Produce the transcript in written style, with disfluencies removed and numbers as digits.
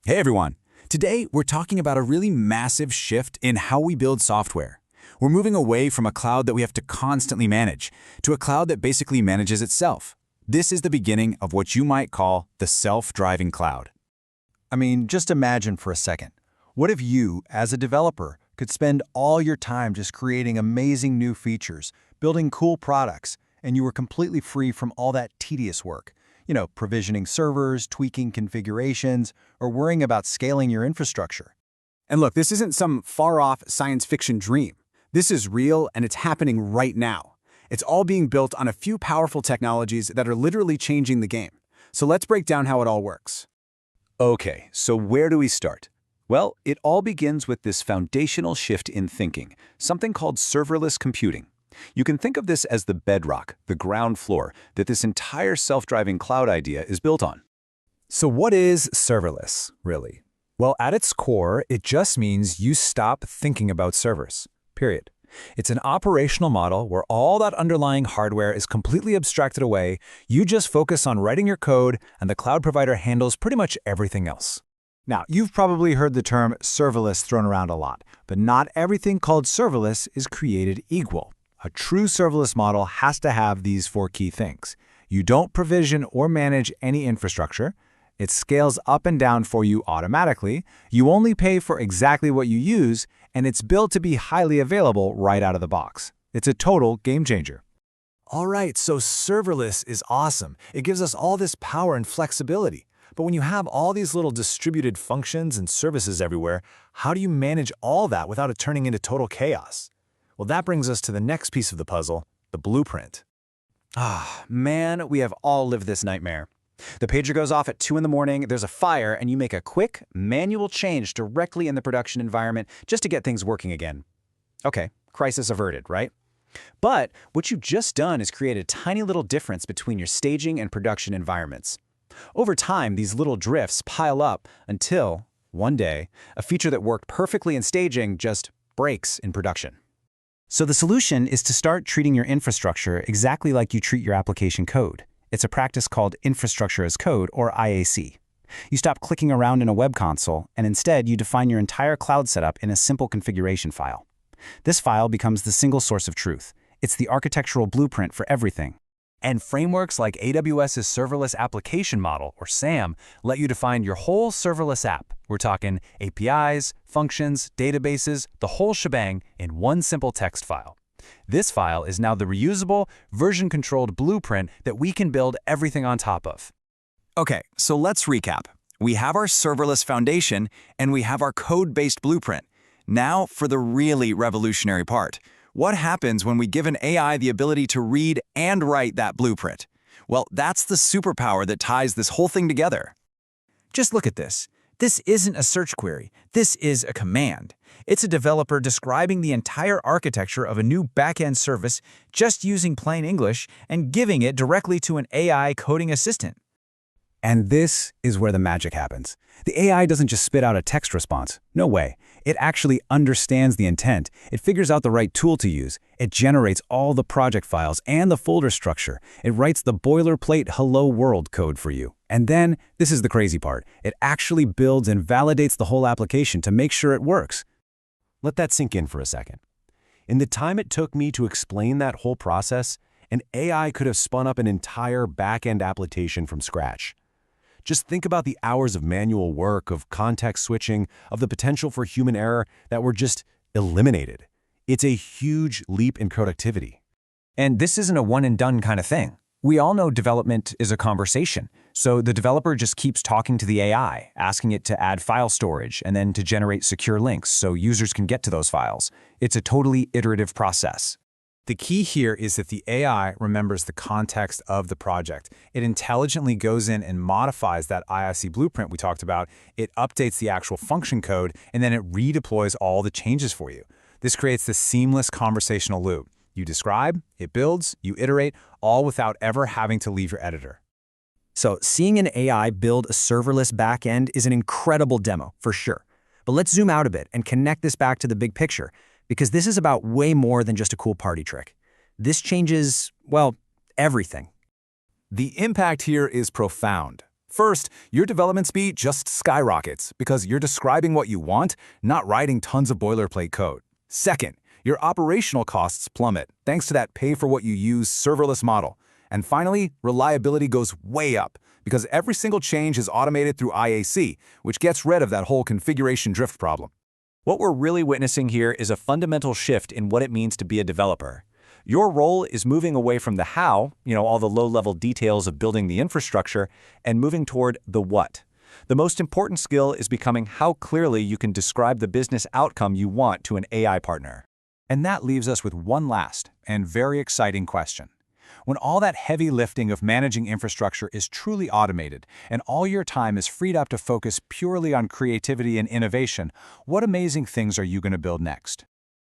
Hey everyone! Today we're talking about a really massive shift in how we build software. We're moving away from a cloud that we have to constantly manage to a cloud that basically manages itself. This is the beginning of what you might call the self-driving cloud. I mean, just imagine for a second. What if you, as a developer, could spend all your time just creating amazing new features, building cool products, and you were completely free from all that tedious work? Provisioning servers, tweaking configurations, or worrying about scaling your infrastructure. And look, this isn't some far-off science fiction dream. This is real, and it's happening right now. It's all being built on a few powerful technologies that are literally changing the game. So let's break down how it all works. Okay, so where do we start? Well, it all begins with this foundational shift in thinking, something called serverless computing. You can think of this as the bedrock, the ground floor, that this entire self-driving cloud idea is built on. So what is serverless, really? Well, at its core, it just means you stop thinking about servers, period. It's an operational model where all that underlying hardware is completely abstracted away, you just focus on writing your code, and the cloud provider handles pretty much everything else. Now, you've probably heard the term serverless thrown around a lot, but not everything called serverless is created equal. A true serverless model has to have these four key things. You don't provision or manage any infrastructure. It scales up and down for you automatically. You only pay for exactly what you use, and it's built to be highly available right out of the box. It's a total game changer. All right, so serverless is awesome. It gives us all this power and flexibility. But when you have all these little distributed functions and services everywhere, how do you manage all that without it turning into total chaos? Well, that brings us to the next piece of the puzzle, the blueprint. Man, we have all lived this nightmare. The pager goes off at 2 in the morning, there's a fire, and you make a quick, manual change directly in the production environment just to get things working again. Okay, crisis averted, right? But what you've just done is create a tiny little difference between your staging and production environments. Over time, these little drifts pile up until, one day, a feature that worked perfectly in staging just breaks in production. So the solution is to start treating your infrastructure exactly like you treat your application code. It's a practice called infrastructure as code, or IAC. You stop clicking around in a web console, and instead you define your entire cloud setup in a simple configuration file. This file becomes the single source of truth. It's the architectural blueprint for everything. And frameworks like AWS's Serverless Application Model, or SAM, let you define your whole serverless app. We're talking APIs, functions, databases, the whole shebang in one simple text file. This file is now the reusable, version-controlled blueprint that we can build everything on top of. Okay, so let's recap. We have our serverless foundation, and we have our code-based blueprint. Now for the really revolutionary part. What happens when we give an AI the ability to read and write that blueprint? Well, that's the superpower that ties this whole thing together. Just look at this. This isn't a search query. This is a command. It's a developer describing the entire architecture of a new back-end service just using plain English and giving it directly to an AI coding assistant. And this is where the magic happens. The AI doesn't just spit out a text response. No way. It actually understands the intent. It figures out the right tool to use. It generates all the project files and the folder structure. It writes the boilerplate hello world code for you. And then, this is the crazy part, it actually builds and validates the whole application to make sure it works. Let that sink in for a second. In the time it took me to explain that whole process, an AI could have spun up an entire back-end application from scratch. Just think about the hours of manual work, of context switching, of the potential for human error that were just eliminated. It's a huge leap in productivity. And this isn't a one-and-done kind of thing. We all know development is a conversation, so the developer just keeps talking to the AI, asking it to add file storage and then to generate secure links so users can get to those files. It's a totally iterative process. The key here is that the AI remembers the context of the project. It intelligently goes in and modifies that IIC blueprint we talked about. It updates the actual function code, and then it redeploys all the changes for you. This creates the seamless conversational loop. You describe, it builds, you iterate, all without ever having to leave your editor. So seeing an AI build a serverless backend is an incredible demo, for sure. But let's zoom out a bit and connect this back to the big picture, because this is about way more than just a cool party trick. This changes, well, everything. The impact here is profound. First, your development speed just skyrockets because you're describing what you want, not writing tons of boilerplate code. Second, your operational costs plummet thanks to that pay-for-what-you-use serverless model. And finally, reliability goes way up because every single change is automated through IAC, which gets rid of that whole configuration drift problem. What we're really witnessing here is a fundamental shift in what it means to be a developer. Your role is moving away from the how, all the low-level details of building the infrastructure, and moving toward the what. The most important skill is becoming how clearly you can describe the business outcome you want to an AI partner. And that leaves us with one last and very exciting question. When all that heavy lifting of managing infrastructure is truly automated and all your time is freed up to focus purely on creativity and innovation, what amazing things are you going to build next?